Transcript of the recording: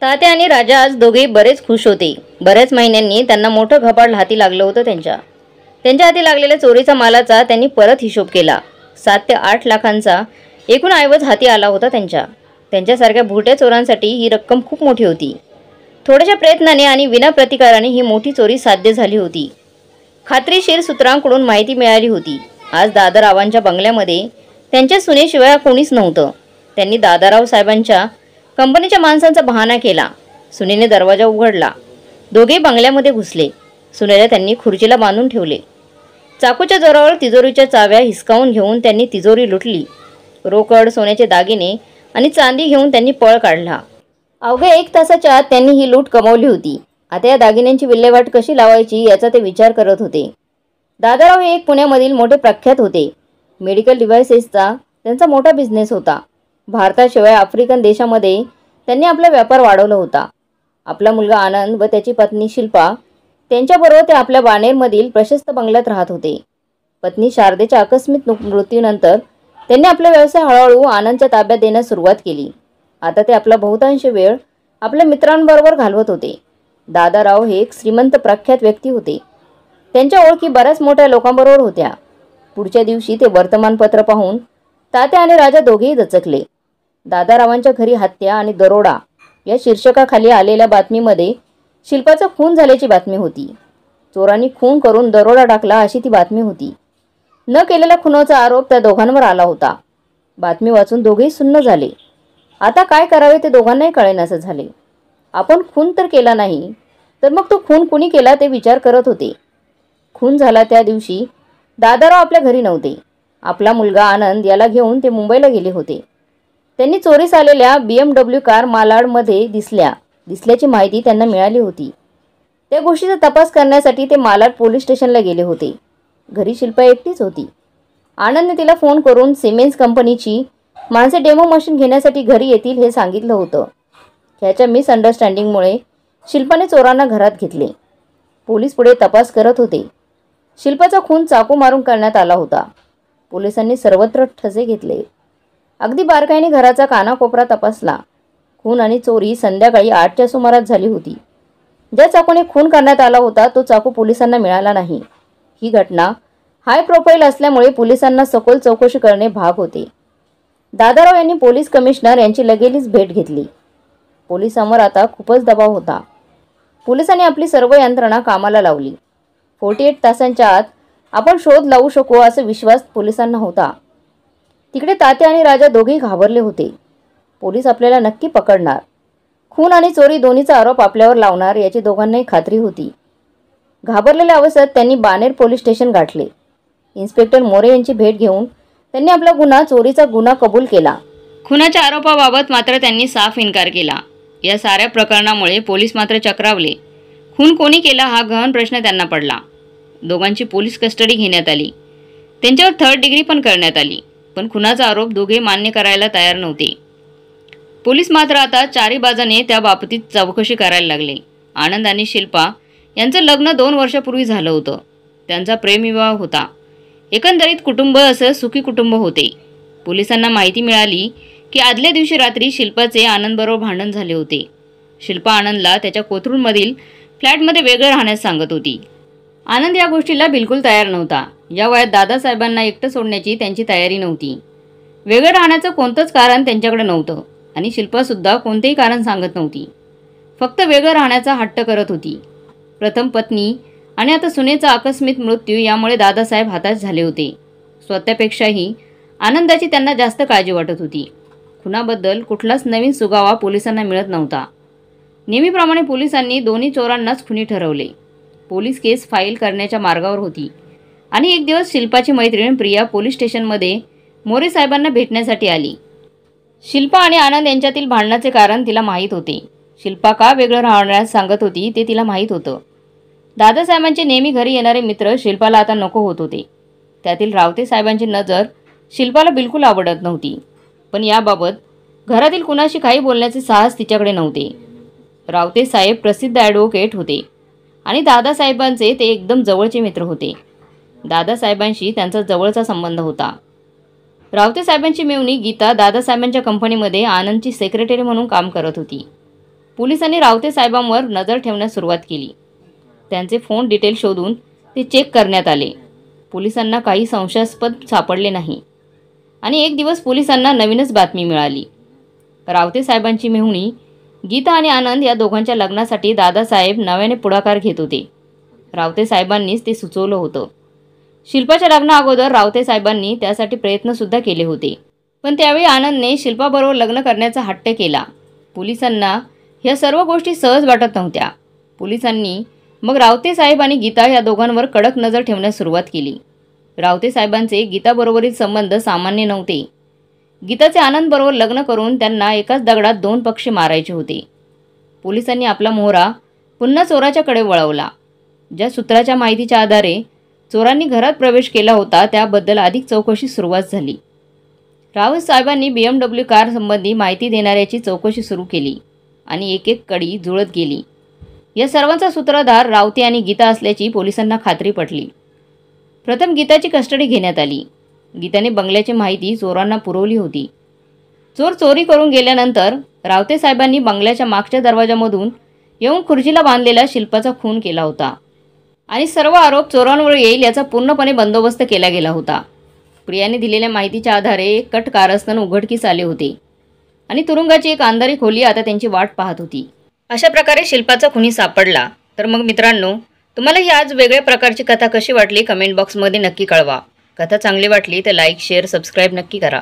तात्या आणि राजा आज दोघेही बरेच खुश होते. बऱ्याच महिन्यांनी त्यांना मोठं घबाड हाती लागलं होतं. त्यांच्या हाती लागलेल्या चोरीचा मालाचा त्यांनी परत हिशोब केला. 7 ते 8 लाखांचा एकूण ऐवज हाती आला होता त्यांच्यासारख्या भुरट्या चोरांसाठी ही रक्कम खूप मोठी होती. थोड्याशा प्रयत्नाने आणि विना प्रतिकाराने ही मोठी चोरी साध्य झाली होती. खात्रीशीर सूत्रांकडून माहिती मिळाली होती. आज दादारावांच्या बंगल्यामध्ये त्यांच्या सुनेशिवाय कोणीच नव्हतं. त्यांनी दादाराव साहेबांच्या कंपनीच्या माणसांचा बहाणा केला. सुनेने दरवाजा उघडला. दोघेही बंगल्यामध्ये घुसले. सुनेला त्यांनी खुर्चीला बांधून ठेवले. चाकूच्या जोरावर तिजोरीच्या चाव्या हिसकावून घेऊन त्यांनी तिजोरी लुटली. रोकड, सोन्याचे दागिने आणि चांदी घेऊन त्यांनी पळ काढला. अवघ्या 1 तासाच्या आत त्यांनी ही लूट कमावली होती. आता या दागिन्यांची विल्हेवाट कशी लावायची याचा ते विचार करत होते. दादाराव हे एक पुण्यामधील मोठे प्रख्यात होते. मेडिकल डिव्हाइसेसचा त्यांचा मोठा बिझनेस होता. भारताशिवाय आफ्रिकन देशामध्ये त्यांनी आपला व्यापार वाढवला होता. आपला मुलगा आनंद व त्याची पत्नी शिल्पा त्यांच्याबरोबर ते आपल्या बाणेरमधील प्रशस्त बंगल्यात राहत होते. पत्नी शारदेच्या आकस्मिक मृत्यूनंतर त्यांनी आपला व्यवसाय हळूहळू आनंदच्या ताब्यात देण्यास सुरुवात केली. आता ते आपला बहुतांश वेळ आपल्या मित्रांबरोबर घालवत होते. दादाराव हे एक श्रीमंत प्रख्यात व्यक्ती होते. त्यांच्या ओळखी बऱ्याच मोठ्या लोकांबरोबर होत्या. पुढच्या दिवशी ते वर्तमानपत्र पाहून तात्या आणि राजा दोघेही दचकले. दादारावांच्या घरी हत्या आणि दरोडा या शीर्षकाखाली आलेल्या बातमीमध्ये शिल्पाचा खून झाल्याची बातमी होती. चोरांनी खून करून दरोडा टाकला अशी ती बातमी होती. न केलेल्या खुनाचा आरोप त्या दोघांवर आला होता. बातमी वाचून दोघेही सुन्न झाले. आता काय करावे ते दोघांनाही कळेनासे झाले. आपण खून तर केला नाही, तर मग तो खून कुणी केला ते विचार करत होते. खून झाला त्या दिवशी दादाराव आपल्या घरी नव्हते. आपला मुलगा आनंद याला घेऊन ते मुंबईला गेले होते. त्यांनी चोरीस आलेल्या BMW कार मालाडमध्ये दिसल्याची माहिती त्यांना मिळाली होती. त्या गोष्टीचा तपास करण्यासाठी ते मालाड पोलीस स्टेशनला गेले होते. घरी शिल्पा एकटीच होती. आनंदने तिला फोन करून सिमेन्स कंपनीची माणसे डेमो मशीन घेण्यासाठी घरी येतील हे सांगितलं होतं. ह्याच्या मिसअंडरस्टँडिंगमुळे शिल्पाने चोरांना घरात घेतले. पोलीस पुढे तपास करत होते. शिल्पाचा खून चाकू मारून करण्यात आला होता. पोलिसांनी सर्वत्र ठसे घेतले. अगदी बारकाईने घराचा कानाकोपरा तपासला. खून आणि चोरी संध्याकाळी 8च्या सुमारास झाली होती. ज्या चाकूने खून करण्यात आला होता तो चाकू पोलिसांना मिळाला नाही. ही घटना हाय प्रोफाईल असल्यामुळे पोलिसांना सखोल चौकशी करणे भाग होते. दादाराव यांनी पोलीस कमिशनर यांची लगेचच भेट घेतली. पोलिसांवर आता खूपच दबाव होता. पोलिसांनी आपली सर्व यंत्रणा कामाला लावली. 48 तासांच्या आत आपण शोध लावू शकू असा विश्वास पोलिसांना होता. तिकडे तात्या आणि राजा दोघेही घाबरले होते. पोलीस आपल्याला नक्की पकडणार. खून आणि चोरी दोन्हीचा आरोप आपल्यावर लावणार याची दोघांनाही खात्री होती. घाबरलेल्या अवस्थेत त्यांनी बाणेर पोलीस स्टेशन गाठले. इन्स्पेक्टर मोरे यांची भेट घेऊन त्यांनी आपला चोरीचा गुन्हा कबूल केला. खुनाच्या आरोपाबाबत मात्र त्यांनी साफ इन्कार केला. या साऱ्या प्रकरणामुळे पोलीस मात्र चक्रावले. खून कोणी केला हा गहन प्रश्न त्यांना पडला. दोघांची पोलीस कस्टडी घेण्यात आली. त्यांच्यावर 3rd डिग्री पण करण्यात आली. पण खुनाचा आरोप दोघे मान्य करायला तयार नव्हते. पोलीस मात्र आता चारी बाजाने त्या बाबतीत चौकशी करायला लागले. आनंद आणि शिल्पा यांचं लग्न 2 वर्षापूर्वी झालं होतं. त्यांचा प्रेमविवाह होता. एकंदरीत कुटुंब असं सुखी कुटुंब होते. पोलिसांना माहिती मिळाली की आदल्या दिवशी रात्री शिल्पाचे आनंदबरोबर भांडण झाले होते. शिल्पा आनंदला त्याच्या कोथरूडमधील फ्लॅटमध्ये वेगळं राहण्यास सांगत होती. आनंद या गोष्टीला बिलकुल तयार नव्हता. या वयात दादासाहेबांना एकटं सोडण्याची त्यांची तयारी नव्हती. वेगळं राहण्याचं कोणतंच कारण त्यांच्याकडे नव्हतं आणि शिल्पासुद्धा कोणतेही कारण सांगत नव्हती. फक्त वेगळं राहण्याचा हट्ट करत होती. प्रथम पत्नी आणि आता सुनेचा आकस्मिक मृत्यू यामुळे दादासाहेब हताश झाले होते. स्वतःपेक्षाही आनंदाची त्यांना जास्त काळजी वाटत होती. खुनाबद्दल कुठलाच नवीन सुगावा पोलिसांना मिळत नव्हता. नेहमीप्रमाणे पोलिसांनी दोन्ही चोरांनाच खुनी ठरवले. पोलीस केस फाईल करण्याच्या मार्गावर होती आणि एक दिवस शिल्पाची मैत्रीण प्रिया पोलीस स्टेशनमध्ये मोरे साहेबांना भेटण्यासाठी आली. शिल्पा आणि आनंद यांच्यातील भांडणाचे कारण तिला माहीत होते. शिल्पा का वेगळं राहण्यास सांगत होती ते तिला माहीत होतं. दादासाहेबांचे नेहमी घरी येणारे मित्र शिल्पाला आता नको होत होते. त्यातील रावते साहेबांची नजर शिल्पाला बिलकुल आवडत नव्हती. पण याबाबत घरातील कुणाशी काही बोलण्याचे साहस तिच्याकडे नव्हते. रावते साहेब प्रसिद्ध ॲडव्होकेट होते आणि दादासाहेबांचे ते एकदम जवळचे मित्र होते. दादासाहेबांशी त्यांचा जवळचा संबंध होता. रावते साहेबांची मेवणी गीता दादासाहेबांच्या कंपनीमध्ये आनंदची सेक्रेटरी म्हणून काम करत होती. पोलिसांनी रावते साहेबांवर नजर ठेवण्यास सुरुवात केली. त्यांचे फोन डिटेल शोधून ते चेक करण्यात आले. पोलिसांना काही संशयास्पद सापडले नाही. आणि एक दिवस पोलिसांना नवीनच बातमी मिळाली. रावते साहेबांची मेहुणी गीता आणि आनंद या दोघांच्या लग्नासाठी दादासाहेब नव्याने पुढाकार घेत होते. रावते साहेबांनीच ते सुचवलं होतं. शिल्पाच्या लग्नाअगोदर रावते साहेबांनी त्यासाठी प्रयत्नसुद्धा केले होते. पण त्यावेळी आनंदने शिल्पाबरोबर लग्न करण्याचा हट्ट केला. पोलिसांना ह्या सर्व गोष्टी सहज वाटत नव्हत्या. पोलिसांनी मग रावते साहेब आणि गीता या दोघांवर कडक नजर ठेवण्यास सुरुवात केली. रावते साहेबांचे गीताबरोबरील संबंध सामान्य नव्हते. गीताचे आनंदबरोबर लग्न करून त्यांना एकाच दगडात दोन पक्षी मारायचे होते. पोलिसांनी आपला मोहरा पुन्हा चोराच्याकडे वळवला. ज्या सूत्राच्या माहितीच्या आधारे चोरांनी घरात प्रवेश केला होता त्याबद्दल अधिक चौकशी सुरुवात झाली. रावत साहेबांनी BMW कार संबंधी माहिती देणाऱ्याची चौकशी सुरू केली आणि एक एक कडी जुळत गेली. या सर्वांचा सूत्रधार रावते आणि गीता असल्याची पोलिसांना खात्री पटली. प्रथम गीताची कस्टडी घेण्यात आली. गीताने बंगल्याची माहिती चोरांना पुरवली होती. चोर चोरी करून गेल्यानंतर रावते साहेबांनी बंगल्याच्या मागच्या दरवाजामधून येऊन खुर्चीला बांधलेला शिल्पाचा खून केला होता आणि सर्व आरोप चोरांवर येईल याचा पूर्णपणे बंदोबस्त केला गेला होता. प्रियाने दिलेल्या माहितीच्या आधारे एक कट कारस्थान उघडकीस आले होते आणि तुरुंगाची एक अंधारी खोली आता त्यांची वाट पाहत होती. अशा प्रकारे शिल्पाचा खुनी सापडला. तर मग मित्रांनो, तुम्हाला ही आज वेगळ्या प्रकारची कथा कशी वाटली कमेंट बॉक्समध्ये नक्की कळवा. कथा चांगली वाटली तर लाईक शेअर सबस्क्राईब नक्की करा.